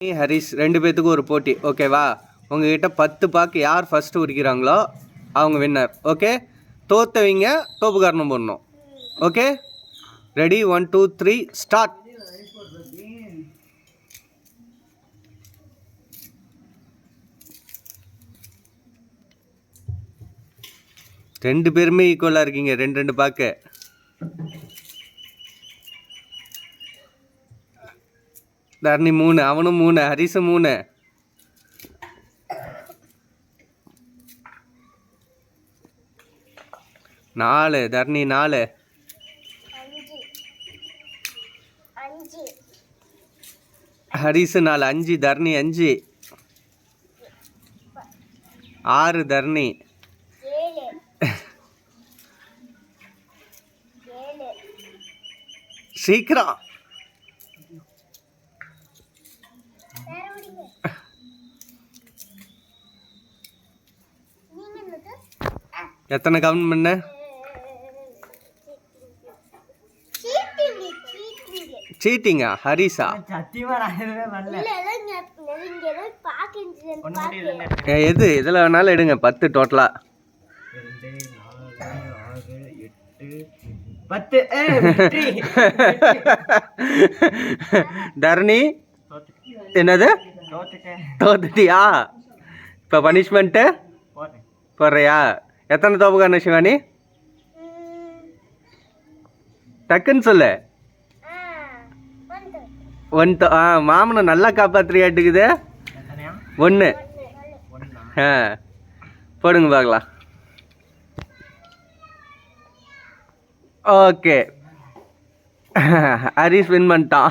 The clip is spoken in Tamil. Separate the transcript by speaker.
Speaker 1: ஹரிஷ் 2 பேத்துக்கும் ஒரு போட்டி, ஓகேவா? உங்ககிட்ட 10 பாக்கு யார் ஃபர்ஸ்ட் உரிக்கிறாங்களோ அவங்க வின்னர். ஓகே, தோத்தவங்க தோப்பு காரணம் போடணும். Okay, ready? 1 2 3 ஸ்டார்ட். ரெண்டு பேருமே ஈக்குவலாக இருக்கீங்க, 2 பாக்கு. தர்ணி 3, அவனும் 3, ஹரிஷும் 3. நாலு, தர்ணி 4. ஹரிஷு 4, 5, தர்ணி 5. 6 தர்ணி. சீக்கிரம். எத்தனை கவுண்ட் பண்ண? சீட்டிங்கா? ஹரிஷா எது இதில் வேணாலும் எடுங்க. 10 டோட்டலா.
Speaker 2: 10.
Speaker 1: தர்ணி என்னது? தோத்துட்டியா? இப்போ பனிஷ்மெண்ட்டு போடுறியா? எத்தனை தோப்புக்கான சிவானி? டக்குன்னு சொல்லு. 1. மாமனை நல்லா காப்பாற்றுறியாட்டுக்குது. 1. போடுங்க பார்க்கலாம். ஓகே, ஹரிஷ் வின் பண்ணிட்டான்.